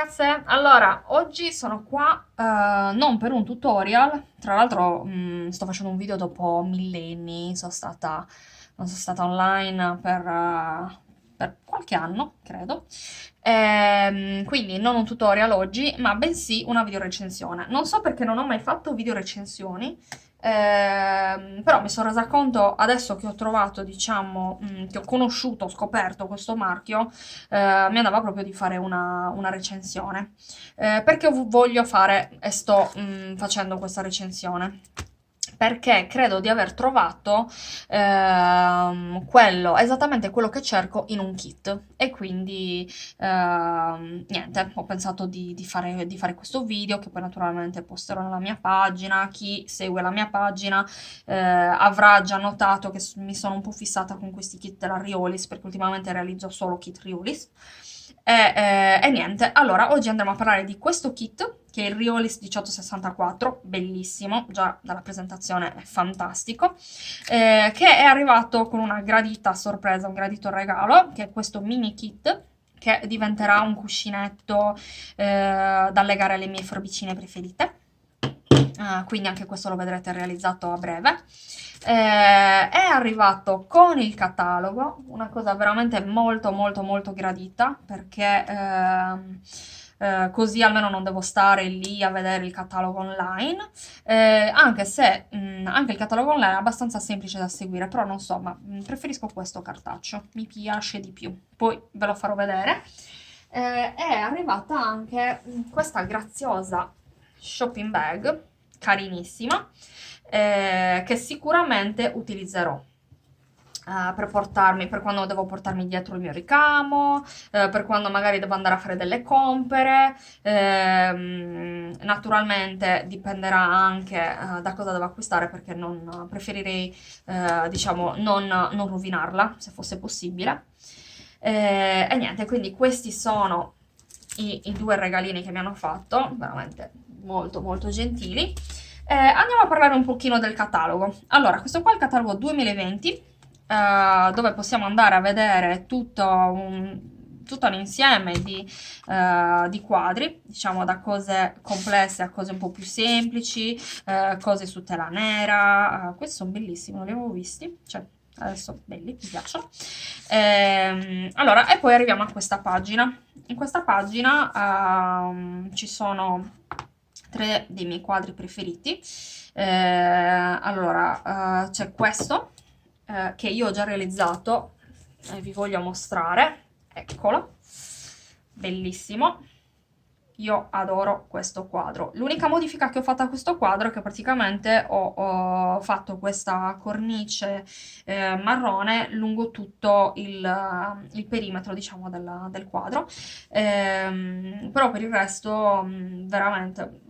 ragazze, allora oggi sono qua non per un tutorial, tra l'altro sto facendo un video dopo millenni, non sono stata online per qualche anno, credo. Quindi non un tutorial oggi, ma bensì una videorecensione. Non so perché non ho mai fatto videorecensioni, però mi sono resa conto adesso che ho trovato, diciamo, che ho conosciuto, ho scoperto questo marchio, mi andava proprio di fare una recensione. Perché voglio fare e sto facendo questa recensione? Perché credo di aver trovato esattamente quello che cerco in un kit. E quindi niente, ho pensato di fare questo video che poi naturalmente posterò nella mia pagina. Chi segue la mia pagina avrà già notato che mi sono un po' fissata con questi kit della Riolis, perché ultimamente realizzo solo kit Riolis. E niente, allora oggi andremo a parlare di questo kit che è il Riolis 1864, bellissimo, già dalla presentazione è fantastico, che è arrivato con una gradita sorpresa, un gradito regalo, che è questo mini kit che diventerà un cuscinetto da legare alle mie forbicine preferite. Quindi anche questo lo vedrete realizzato a breve. È arrivato con il catalogo, una cosa veramente molto molto molto gradita, perché così almeno non devo stare lì a vedere il catalogo online, anche se anche il catalogo online è abbastanza semplice da seguire, però non so, ma preferisco questo cartaceo, mi piace di più, poi ve lo farò vedere. È arrivata anche questa graziosa shopping bag, carinissima, che sicuramente utilizzerò per quando devo portarmi dietro il mio ricamo, per quando magari devo andare a fare delle compere. Naturalmente dipenderà anche da cosa devo acquistare, perché preferirei, diciamo, non rovinarla se fosse possibile. E niente, quindi questi sono i due regalini che mi hanno fatto, veramente molto molto gentili. Andiamo a parlare un pochino del catalogo. Allora, questo qua è il catalogo 2020, dove possiamo andare a vedere tutto un insieme di quadri, diciamo da cose complesse a cose un po' più semplici, cose su tela nera. Questi sono bellissimi, non li avevo visti, cioè adesso belli, mi piacciono. Allora, e poi arriviamo a questa pagina. In questa pagina ci sono tre dei miei quadri preferiti. Allora, c'è questo che io ho già realizzato e vi voglio mostrare. Eccolo, bellissimo. Io adoro questo quadro. L'unica modifica che ho fatto a questo quadro è che praticamente ho fatto questa cornice marrone lungo tutto il perimetro, diciamo, del quadro. Però per il resto, veramente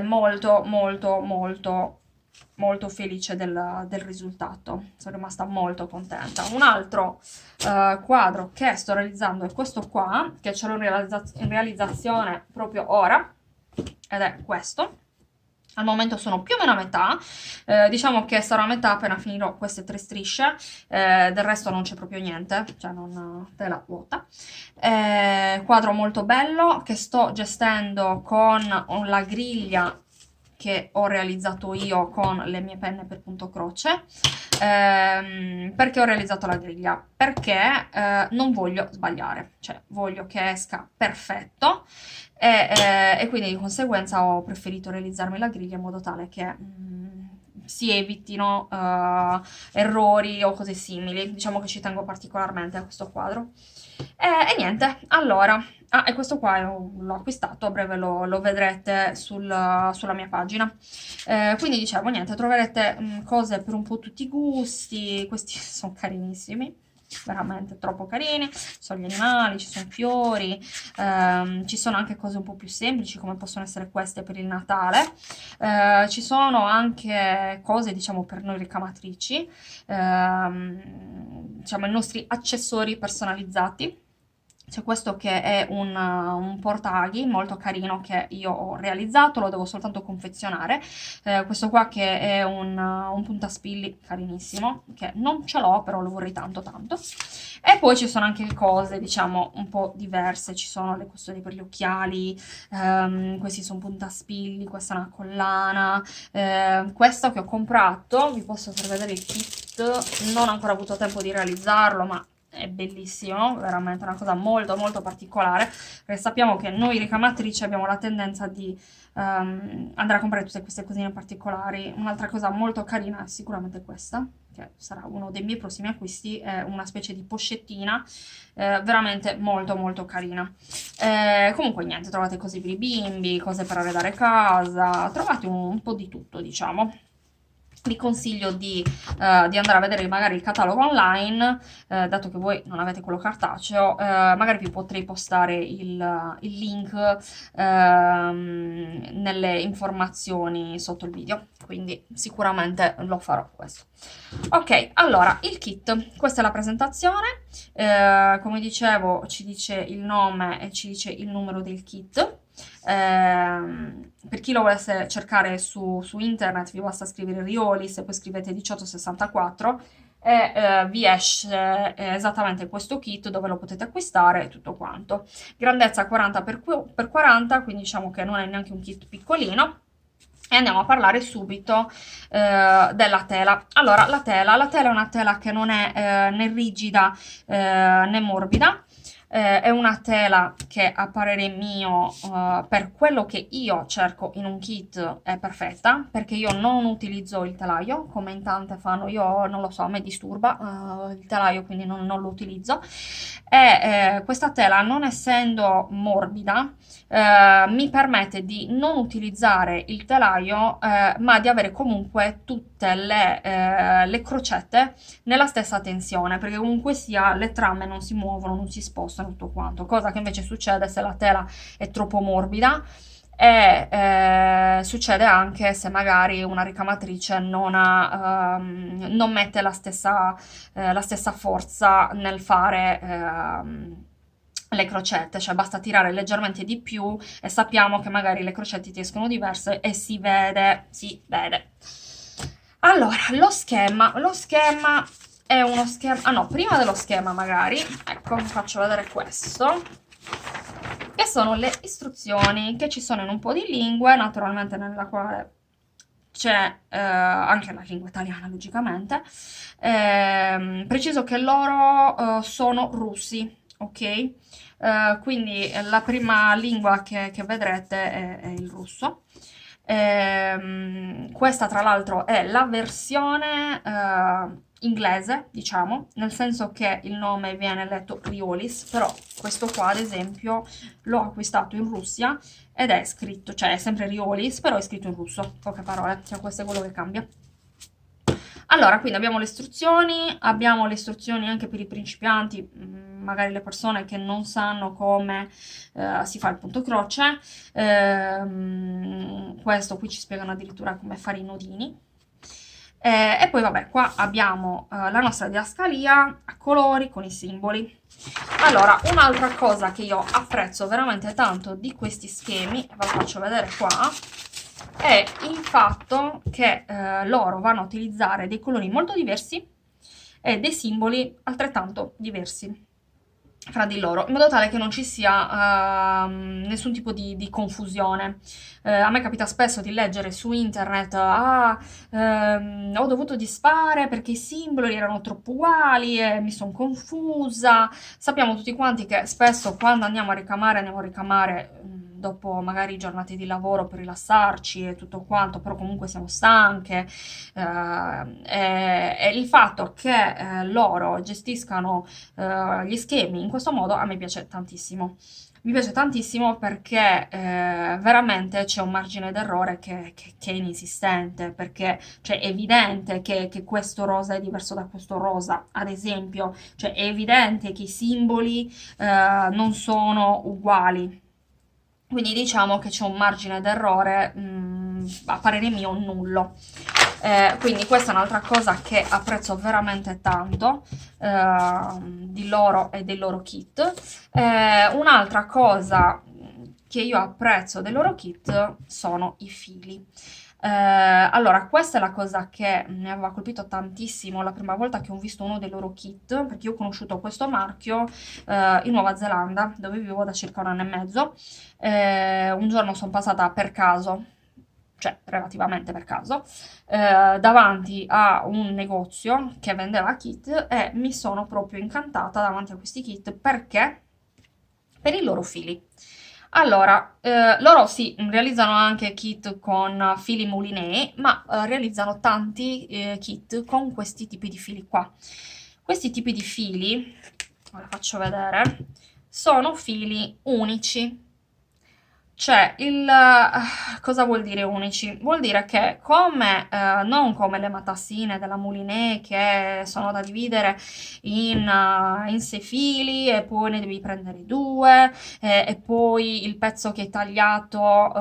molto, molto, molto, molto felice del risultato. Sono rimasta molto contenta. Un altro quadro che sto realizzando è questo qua, che ce l'ho in realizzazione proprio ora, ed è questo. Al momento sono più o meno a metà, diciamo che sarò a metà appena finirò queste tre strisce, del resto non c'è proprio niente, cioè non tela vuota. Quadro molto bello che sto gestendo con la griglia che ho realizzato io con le mie penne per punto croce. Perché ho realizzato la griglia? Perché non voglio sbagliare, cioè voglio che esca perfetto, e quindi di conseguenza ho preferito realizzarmi la griglia in modo tale che si evitino errori o cose simili. Diciamo che ci tengo particolarmente a questo quadro. E niente, allora, e questo qua l'ho acquistato, a breve lo vedrete sulla mia pagina. Quindi dicevo, niente, troverete cose per un po' tutti i gusti. Questi sono carinissimi, veramente troppo carini. Ci sono gli animali, ci sono fiori, ci sono anche cose un po' più semplici, come possono essere queste per il Natale. Ci sono anche cose, diciamo, per noi ricamatrici, diciamo i nostri accessori personalizzati. C'è questo che è un portaghi molto carino che io ho realizzato, lo devo soltanto confezionare. Questo qua che è un puntaspilli carinissimo, che non ce l'ho, però lo vorrei tanto tanto. E poi ci sono anche cose, diciamo, un po' diverse. Ci sono le custodie per gli occhiali, questi sono puntaspilli, questa è una collana. Questo che ho comprato, vi posso far vedere il kit, non ho ancora avuto tempo di realizzarlo, ma è bellissimo, veramente una cosa molto molto particolare, perché sappiamo che noi ricamatrici abbiamo la tendenza di andare a comprare tutte queste cosine particolari. Un'altra cosa molto carina è sicuramente questa, che sarà uno dei miei prossimi acquisti, è una specie di pochettina, veramente molto molto carina. Comunque niente, trovate cose per i bimbi, cose per arredare casa, trovate un po' di tutto, diciamo. Vi consiglio di andare a vedere magari il catalogo online, dato che voi non avete quello cartaceo, magari vi potrei postare il link nelle informazioni sotto il video, quindi sicuramente lo farò questo. Ok, allora, il kit, questa è la presentazione, come dicevo ci dice il nome e ci dice il numero del kit. Per chi lo volesse cercare su internet vi basta scrivere Riolis e poi scrivete 1864 e vi esce esattamente questo kit dove lo potete acquistare e tutto quanto. Grandezza 40x40, quindi diciamo che non è neanche un kit piccolino. E andiamo a parlare subito della tela. Allora, la tela è una tela che non è né rigida né morbida. È una tela che a parere mio, per quello che io cerco in un kit, è perfetta, perché io non utilizzo il telaio, come in tante fanno, io non lo so, a me disturba il telaio, quindi non lo utilizzo. E questa tela, non essendo morbida, mi permette di non utilizzare il telaio, ma di avere comunque tutte le crocette nella stessa tensione, perché comunque sia le trame non si muovono, non si spostano, tutto quanto, cosa che invece succede se la tela è troppo morbida e succede anche se magari una ricamatrice non mette la stessa forza nel fare le crocette, cioè basta tirare leggermente di più e sappiamo che magari le crocette ti escono diverse e si vede. Allora, lo schema è uno schema, ah no, prima dello schema magari, ecco, vi faccio vedere questo, che sono le istruzioni che ci sono in un po' di lingue, naturalmente nella quale c'è anche la lingua italiana, logicamente. Preciso che loro sono russi, ok? Quindi la prima lingua che vedrete è il russo. Questa tra l'altro è la versione inglese, diciamo, nel senso che il nome viene letto Riolis, però questo qua ad esempio l'ho acquistato in Russia ed è scritto, cioè è sempre Riolis, però è scritto in russo, poche parole, cioè questo è quello che cambia. Allora, quindi abbiamo le istruzioni anche per i principianti, magari le persone che non sanno come si fa il punto croce. Questo qui ci spiegano addirittura come fare i nodini. E poi vabbè, qua abbiamo la nostra didascalia a colori con i simboli. Allora, un'altra cosa che io apprezzo veramente tanto di questi schemi, ve lo faccio vedere qua, è il fatto che loro vanno a utilizzare dei colori molto diversi e dei simboli altrettanto diversi fra di loro, in modo tale che non ci sia nessun tipo di confusione. A me capita spesso di leggere su internet, ho dovuto disfare perché i simboli erano troppo uguali e mi sono confusa. Sappiamo tutti quanti che spesso quando andiamo a ricamare dopo magari giornate di lavoro per rilassarci e tutto quanto, però comunque siamo stanche, e il fatto che loro gestiscano gli schemi in questo modo a me piace tantissimo. Mi piace tantissimo perché veramente c'è un margine d'errore che è inesistente, perché cioè, è evidente che questo rosa è diverso da questo rosa, ad esempio, cioè è evidente che i simboli non sono uguali. Quindi diciamo che c'è un margine d'errore a parere mio nullo. Quindi questa è un'altra cosa che apprezzo veramente tanto di loro e dei loro kit. Un'altra cosa che io apprezzo dei loro kit sono i fili. Allora, questa è la cosa che mi aveva colpito tantissimo la prima volta che ho visto uno dei loro kit, perché io ho conosciuto questo marchio in Nuova Zelanda, dove vivo da circa 1 anno e mezzo. Un giorno sono passata per caso, cioè relativamente per caso, davanti a un negozio che vendeva kit e mi sono proprio incantata davanti a questi kit perché per i loro fili. Allora, loro sì, realizzano anche kit con fili mulinei, ma realizzano tanti kit con questi tipi di fili qua. Questi tipi di fili, ve la faccio vedere, sono fili unici. Cioè, cosa vuol dire unici? Vuol dire che come, non come le matassine della Moulinet che sono da dividere in 6 fili e poi ne devi prendere due e poi il pezzo che è tagliato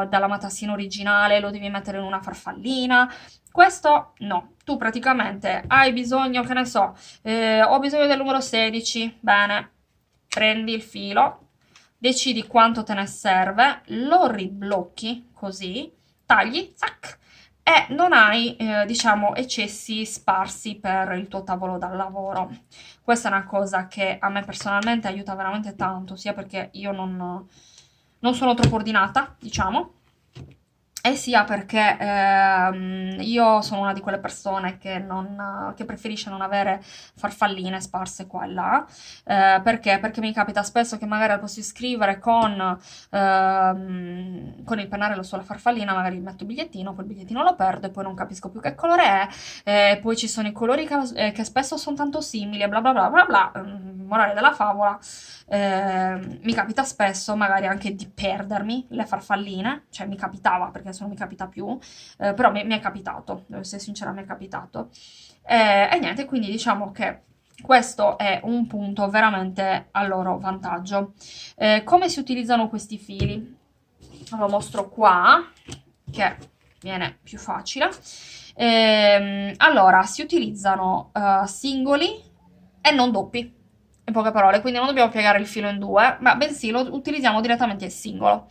dalla matassina originale lo devi mettere in una farfallina. Questo no, tu praticamente hai bisogno, che ne so, ho bisogno del numero 16, bene, prendi il filo, decidi quanto te ne serve, lo riblocchi così, tagli, zac, e non hai, diciamo, eccessi sparsi per il tuo tavolo da lavoro. Questa è una cosa che a me personalmente aiuta veramente tanto, sia perché io non sono troppo ordinata, diciamo, e sia perché io sono una di quelle persone che preferisce non avere farfalline sparse qua e là. Perché? Perché mi capita spesso che magari al posto di scrivere con il pennarello sulla farfallina, magari metto il bigliettino, poi il bigliettino lo perdo e poi non capisco più che colore è. Poi ci sono i colori che spesso sono tanto simili e bla bla bla bla bla. Morale della favola. Mi capita spesso magari anche di perdermi le farfalline, cioè mi capitava perché adesso non mi capita più, però mi è capitato, devo essere sincera, mi è capitato. E niente, quindi diciamo che questo è un punto veramente a loro vantaggio. Come si utilizzano questi fili? Lo mostro qua, che viene più facile. Allora, si utilizzano singoli e non doppi, in poche parole, quindi non dobbiamo piegare il filo in due, ma bensì lo utilizziamo direttamente singolo.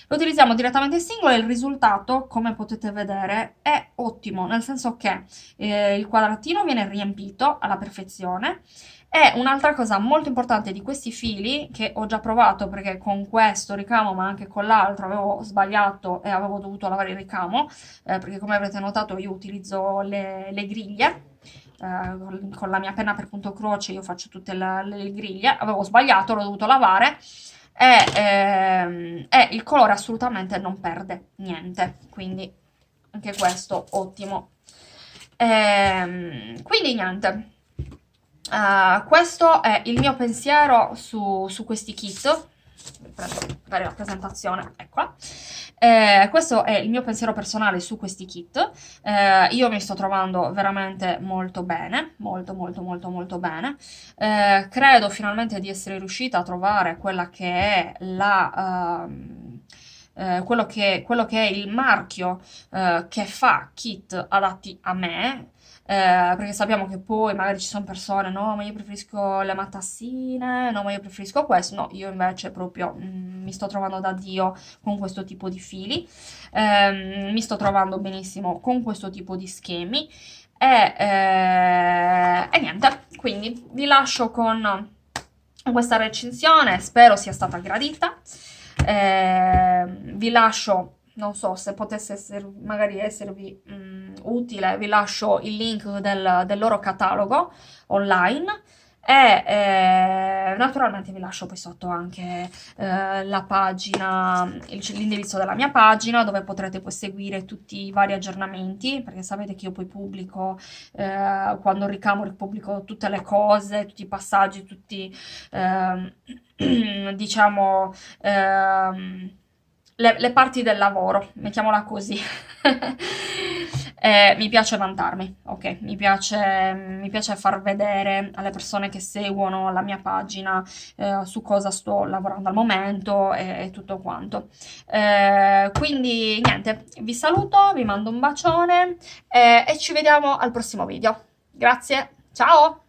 Lo utilizziamo direttamente singolo e il risultato, come potete vedere, è ottimo, nel senso che il quadratino viene riempito alla perfezione. E un'altra cosa molto importante di questi fili, che ho già provato perché con questo ricamo, ma anche con l'altro, avevo sbagliato e avevo dovuto lavare il ricamo, perché come avrete notato io utilizzo le griglie, con la mia penna per punto croce io faccio tutte le griglie, avevo sbagliato, l'ho dovuto lavare e il colore assolutamente non perde niente, quindi anche questo ottimo. Quindi niente, questo è il mio pensiero su questi kit. Prendo la rappresentazione, eccola. Questo è il mio pensiero personale su questi kit. Io mi sto trovando veramente molto bene, molto molto molto molto bene. Credo finalmente di essere riuscita a trovare quella che è quello che è il marchio che fa kit adatti a me. Perché sappiamo che poi magari ci sono persone, no, ma io preferisco le matassine, no, ma io preferisco questo. No, io invece proprio mi sto trovando da Dio con questo tipo di fili, mi sto trovando benissimo con questo tipo di schemi e niente, quindi vi lascio con questa recensione, spero sia stata gradita. Vi lascio, non so se potesse magari esservi utile, vi lascio il link del loro catalogo online e naturalmente vi lascio poi sotto anche la pagina, l'indirizzo della mia pagina dove potrete poi seguire tutti i vari aggiornamenti, perché sapete che io poi pubblico quando ricamo pubblico tutte le cose, tutti i passaggi, tutti diciamo le parti del lavoro, mettiamola così. Mi piace vantarmi, ok? Mi piace far vedere alle persone che seguono la mia pagina su cosa sto lavorando al momento e tutto quanto. Quindi niente, vi saluto, vi mando un bacione e ci vediamo al prossimo video. Grazie, ciao!